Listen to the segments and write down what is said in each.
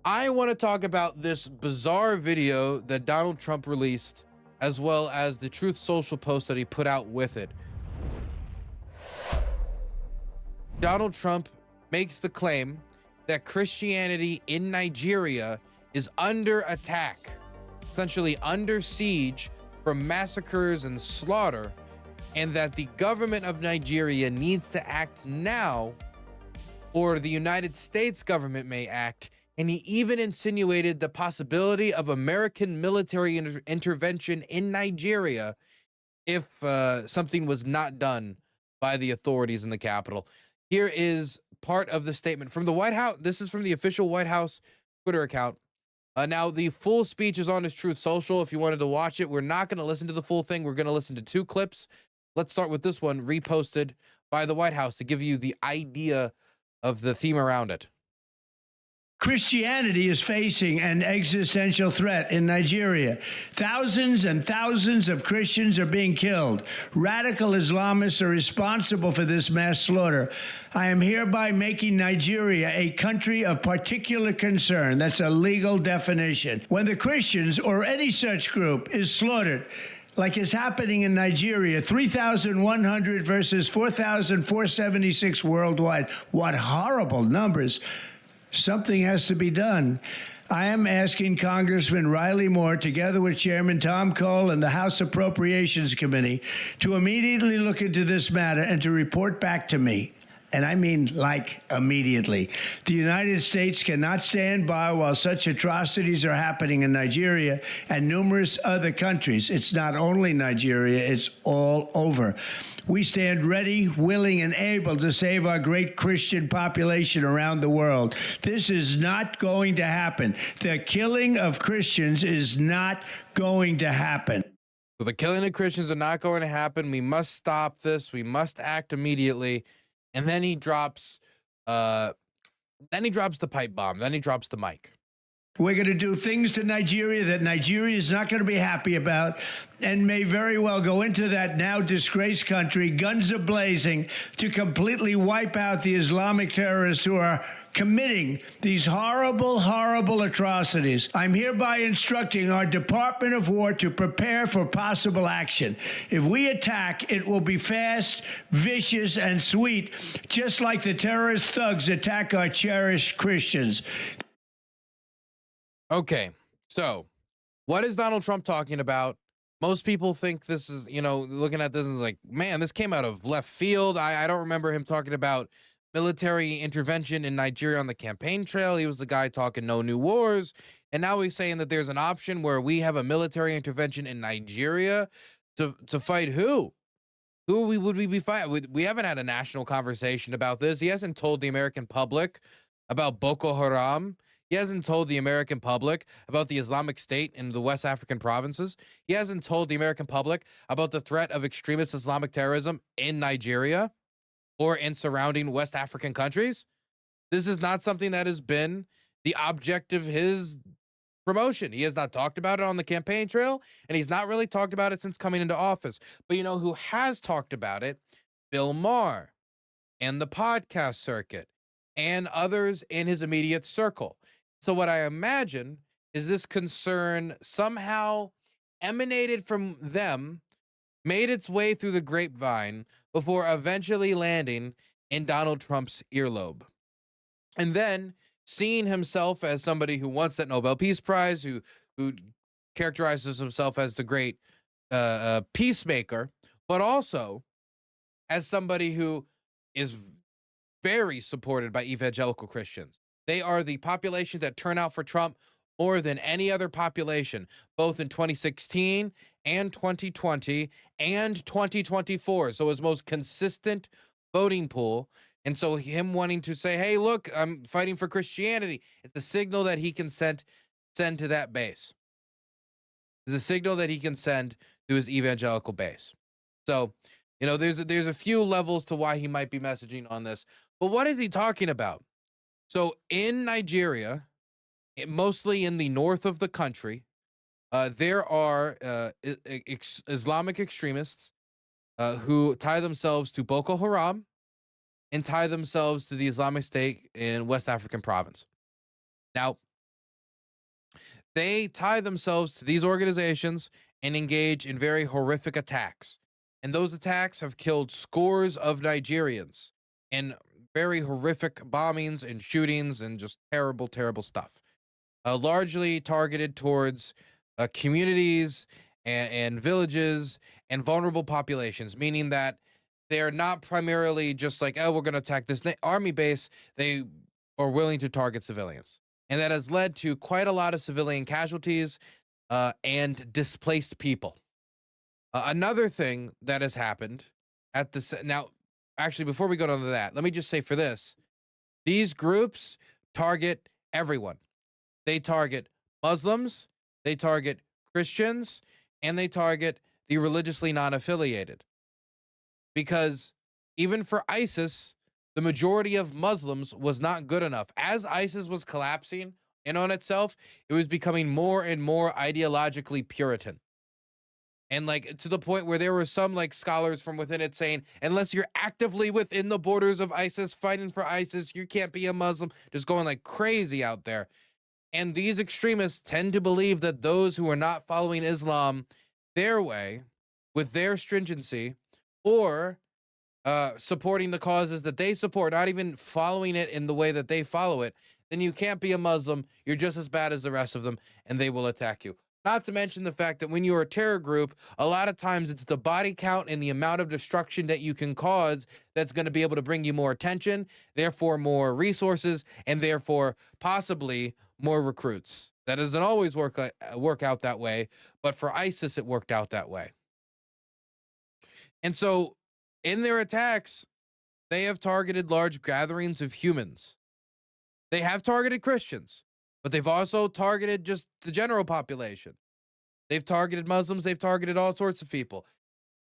I want to talk about this bizarre video that Donald Trump released, as well as the Truth Social post that he put out with it. Donald Trump makes the claim that Christianity in Nigeria is under attack, essentially under siege from massacres and slaughter, and that the government of Nigeria needs to act now, or the United States government may act. And he even insinuated the possibility of American military intervention in Nigeria if something was not done by the authorities in the capital. Here is part of the statement from the White House. This is from the official White House Twitter account. Now, the full speech is on his Truth Social. If you wanted to watch it, we're not going to listen to the full thing. We're going to listen to two clips. Let's start with this one, reposted by the White House to give you the idea of the theme around it. Christianity is facing an existential threat in Nigeria. Thousands and thousands of Christians are being killed. Radical Islamists are responsible for this mass slaughter. I am hereby making Nigeria a country of particular concern. That's a legal definition. When the Christians or any such group is slaughtered, like is happening in Nigeria, 3,100 versus 4,476 worldwide. What horrible numbers. Something has to be done. I am asking Congressman Riley Moore, together with Chairman Tom Cole and the House Appropriations Committee, to immediately look into this matter and to report back to me. And I mean, like, immediately. The United States cannot stand by while such atrocities are happening in Nigeria and numerous other countries. It's not only Nigeria, it's all over. We stand ready, willing, and able to save our great Christian population around the world. This is not going to happen. The killing of Christians is not going to happen. So the killing of Christians are not going to happen. We must stop this. We must act immediately. And then he drops the pipe bomb. Then he drops the mic. We're going to do things to Nigeria that Nigeria is not going to be happy about and may very well go into that now disgraced country, guns a-blazing, to completely wipe out the Islamic terrorists who are committing these horrible, horrible atrocities. I'm hereby instructing our Department of War to prepare for possible action. If we attack, it will be fast, vicious, and sweet, just like the terrorist thugs attack our cherished Christians. Okay, so what is Donald Trump talking about? Most people think this is, looking at this and like, man, this came out of left field. I don't remember him talking about military intervention in Nigeria on the campaign trail. He was the guy talking no new wars. And now he's saying that there's an option where we have a military intervention in Nigeria to fight who? Who would we be fighting? We haven't had a national conversation about this. He hasn't told the American public about Boko Haram. He hasn't told the American public about the Islamic State in the West African provinces. He hasn't told the American public about the threat of extremist Islamic terrorism in Nigeria or in surrounding West African countries. This is not something that has been the object of his promotion. He has not talked about it on the campaign trail, and he's not really talked about it since coming into office. But you know who has talked about it? Bill Maher and the podcast circuit and others in his immediate circle. So what I imagine is this concern somehow emanated from them, made its way through the grapevine before eventually landing in Donald Trump's earlobe. And then seeing himself as somebody who wants that Nobel Peace Prize, who characterizes himself as the great peacemaker, but also as somebody who is very supported by evangelical Christians. They are the population that turn out for Trump more than any other population, both in 2016 and 2020 and 2024. So his most consistent voting pool. And so him wanting to say, hey, look, I'm fighting for Christianity. It's a signal that he can send to that base. It's a signal that he can send to his evangelical base. So, there's a few levels to why he might be messaging on this. But what is he talking about? So in Nigeria, mostly in the north of the country, there are Islamic extremists who tie themselves to Boko Haram and tie themselves to the Islamic State in West African province. Now, They tie themselves to these organizations and engage in very horrific attacks. And those attacks have killed scores of Nigerians in very horrific bombings and shootings and just terrible, terrible stuff. Largely targeted towards communities and villages and vulnerable populations, meaning that they're not primarily just like, oh, we're going to attack this army base. They are willing to target civilians. And that has led to quite a lot of civilian casualties and displaced people. Another thing that has happened at the now, actually, before we go on to that, let me just say for this: these groups target everyone. They target Muslims, they target Christians, and they target the religiously non-affiliated. Because even for ISIS, the majority of Muslims was not good enough. As ISIS was collapsing in on itself, it was becoming more and more ideologically Puritan. And like to the point where there were some like scholars from within it saying, unless you're actively within the borders of ISIS, fighting for ISIS, you can't be a Muslim, just going like crazy out there. And these extremists tend to believe that those who are not following Islam their way, with their stringency, or supporting the causes that they support, not even following it in the way that they follow it, then you can't be a Muslim. You're just as bad as the rest of them, and they will attack you. Not to mention the fact that when you're a terror group, a lot of times it's the body count and the amount of destruction that you can cause that's going to be able to bring you more attention, therefore more resources, and therefore possibly more recruits. That doesn't always work out that way, but for ISIS, it worked out that way. And so in their attacks, they have targeted large gatherings of humans. They have targeted Christians, but they've also targeted just the general population. They've targeted Muslims. They've targeted all sorts of people.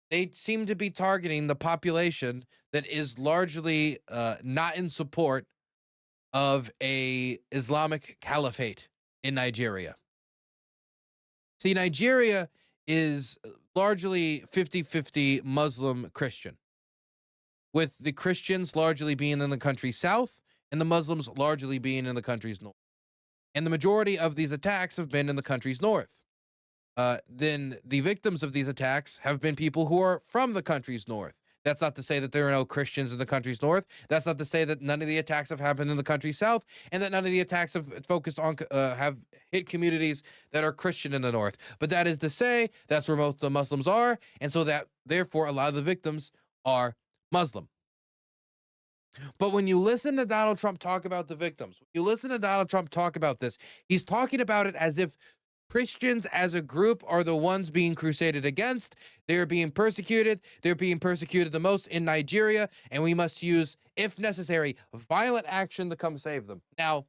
They seem to be targeting the population that is largely not in support of a Islamic caliphate in Nigeria. See, Nigeria is largely 50-50 Muslim Christian, with the Christians largely being in the country's south and the Muslims largely being in the country's north. And the majority of these attacks have been in the country's north. Then the victims of these attacks have been people who are from the country's north. That's not to say that there are no Christians in the country's north. That's not to say that none of the attacks have happened in the country's south, and that none of the attacks have focused on have hit communities that are Christian in the north. But that is to say that's where most of the Muslims are, and so that therefore a lot of the victims are Muslim. But when you listen to Donald Trump talk about the victims, when you listen to Donald Trump talk about this, he's talking about it as if Christians as a group are the ones being crusaded against. They're being persecuted. They're being persecuted the most in Nigeria, and we must use, if necessary, violent action to come save them. Now,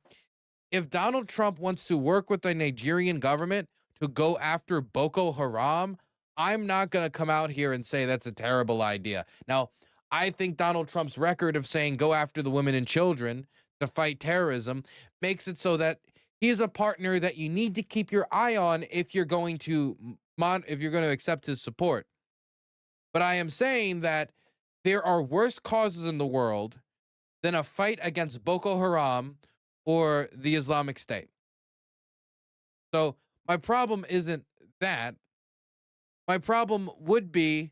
if Donald Trump wants to work with the Nigerian government to go after Boko Haram, I'm not going to come out here and say that's a terrible idea. Now, I think Donald Trump's record of saying go after the women and children to fight terrorism makes it so that he's a partner that you need to keep your eye on if you're going to accept his support. But I am saying that there are worse causes in the world than a fight against Boko Haram or the Islamic State. So my problem isn't that. My problem would be,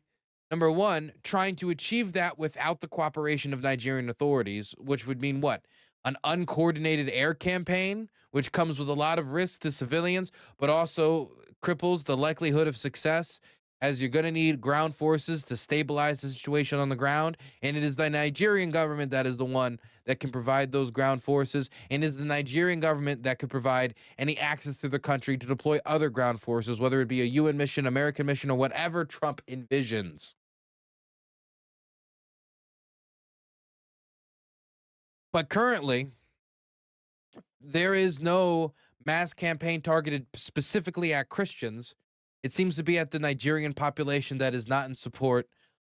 number one, trying to achieve that without the cooperation of Nigerian authorities, which would mean what? An uncoordinated air campaign, which comes with a lot of risk to civilians, but also cripples the likelihood of success, as you're going to need ground forces to stabilize the situation on the ground. And it is the Nigerian government that is the one that can provide those ground forces, and it is the Nigerian government that could provide any access to the country to deploy other ground forces, whether it be a UN mission, American mission, or whatever Trump envisions. But currently, there is no mass campaign targeted specifically at Christians. It seems to be at the Nigerian population that is not in support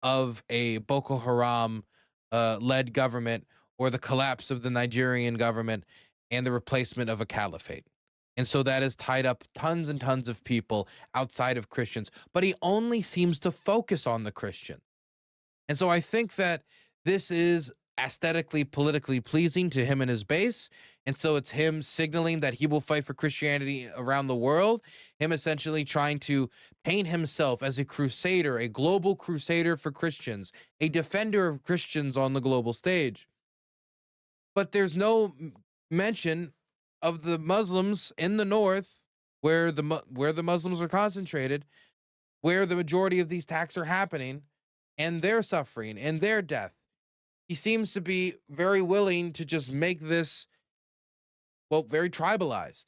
of a Boko Haram led government, or the collapse of the Nigerian government and the replacement of a caliphate. And so that has tied up tons and tons of people outside of Christians. But he only seems to focus on the Christian. And so I think that this is aesthetically, politically pleasing to him and his base. And so it's him signaling that he will fight for Christianity around the world, him essentially trying to paint himself as a crusader, a global crusader for Christians, a defender of Christians on the global stage. But there's no mention of the Muslims in the north where the Muslims are concentrated, where the majority of these attacks are happening, and their suffering and their death. He seems to be very willing to just make this, well, very tribalized.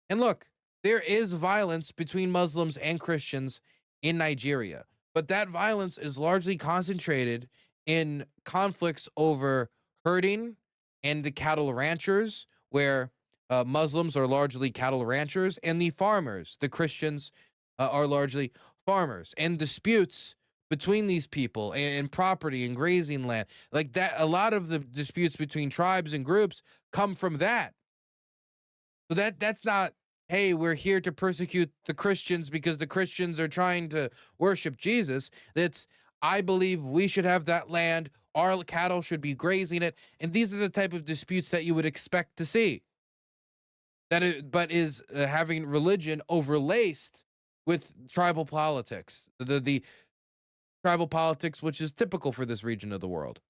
And look, there is violence between Muslims and Christians in Nigeria, but that violence is largely concentrated in conflicts over herding and the cattle ranchers, where Muslims are largely cattle ranchers, and the farmers, the Christians, are largely farmers, and disputes between these people and property and grazing land like that. A lot of the disputes between tribes and groups come from that. So that's not, hey, we're here to persecute the Christians because the Christians are trying to worship Jesus. That's, I believe we should have that land. Our cattle should be grazing it. And these are the type of disputes that you would expect to see. But is having religion overlaced with tribal politics, the tribal politics, which is typical for this region of the world.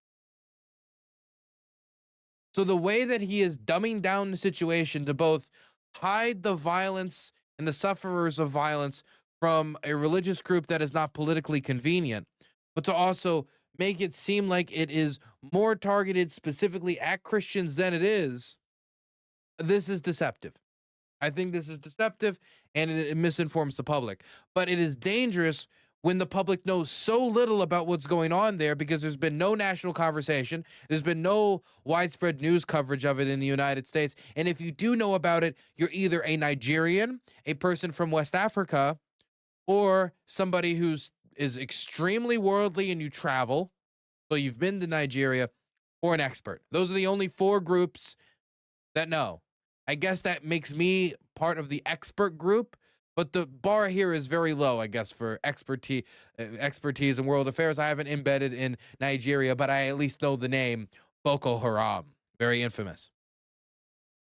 So the way that he is dumbing down the situation to both hide the violence and the sufferers of violence from a religious group that is not politically convenient, but to also make it seem like it is more targeted specifically at Christians than it is, this is deceptive. I think this is deceptive, and it misinforms the public. But it is dangerous when the public knows so little about what's going on there, because there's been no national conversation. There's been no widespread news coverage of it in the United States. And if you do know about it, you're either a Nigerian, a person from West Africa, or somebody is extremely worldly and you travel, so you've been to Nigeria, or an expert. Those are the only four groups that know. I guess that makes me part of the expert group, but the bar here is very low, I guess, for expertise in world affairs. I haven't embedded in Nigeria, but I at least know the name Boko Haram, very infamous.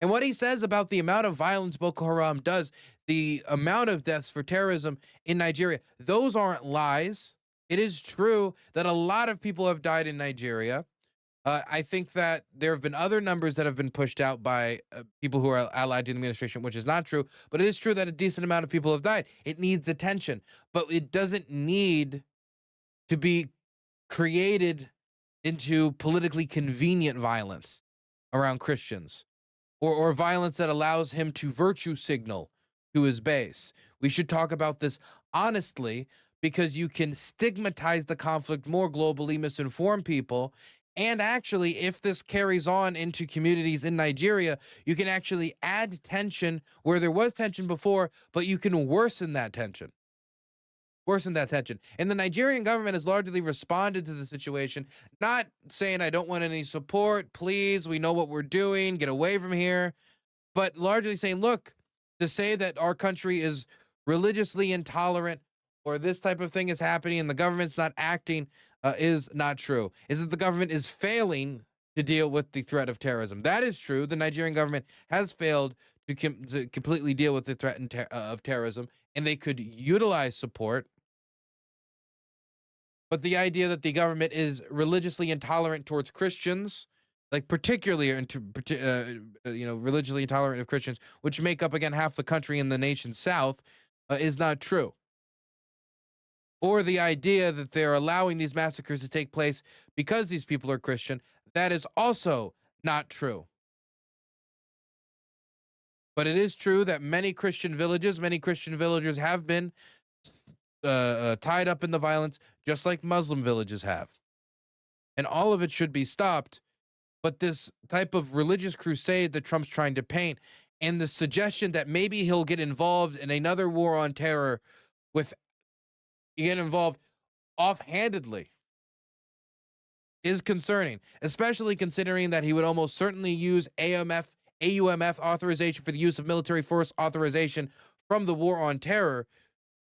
And what he says about the amount of violence Boko Haram does, the amount of deaths for terrorism in Nigeria, those aren't lies. It is true that a lot of people have died in Nigeria. I think that there have been other numbers that have been pushed out by people who are allied to the administration, which is not true. But it is true that a decent amount of people have died. It needs attention, but it doesn't need to be created into politically convenient violence around Christians, or violence that allows him to virtue signal to his base. We should talk about this honestly, because you can stigmatize the conflict more globally, misinform people. And actually, if this carries on into communities in Nigeria, you can actually add tension where there was tension before, but you can worsen that tension. And the Nigerian government has largely responded to the situation, not saying, I don't want any support, please, we know what we're doing, get away from here, but largely saying, look, to say that our country is religiously intolerant or this type of thing is happening and the government's not acting is not true. Is that the government is failing to deal with the threat of terrorism. That is true. The Nigerian government has failed to completely deal with the threat of terrorism, and they could utilize support. But the idea that the government is religiously intolerant towards Christians, like particularly religiously intolerant of Christians, which make up again half the country in the nation's south, is not true. Or the idea that they're allowing these massacres to take place because these people are Christian, that is also not true. But it is true that many Christian villagers have been tied up in the violence, just like Muslim villages have. And all of it should be stopped. But this type of religious crusade that Trump's trying to paint, and the suggestion that maybe he'll get involved in another war on terror offhandedly, is concerning, especially considering that he would almost certainly use AUMF authorization for the use of military force authorization from the war on terror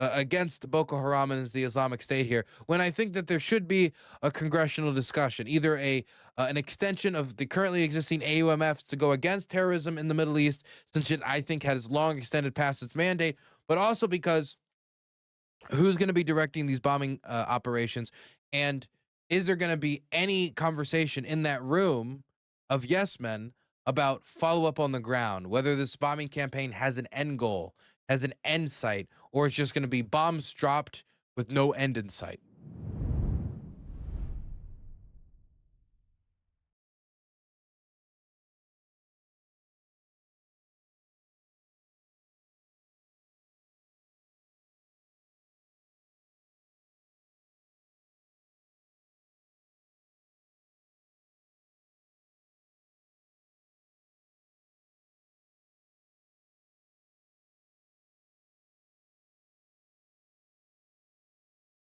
against Boko Haram and the Islamic State here, when I think that there should be a congressional discussion, either an extension of the currently existing AUMFs to go against terrorism in the Middle East, since it, I think, has long extended past its mandate, but also because who's going to be directing these bombing operations, and is there going to be any conversation in that room of yes men about follow up on the ground, whether this bombing campaign has an end goal, has an end sight, or it's just going to be bombs dropped with no end in sight?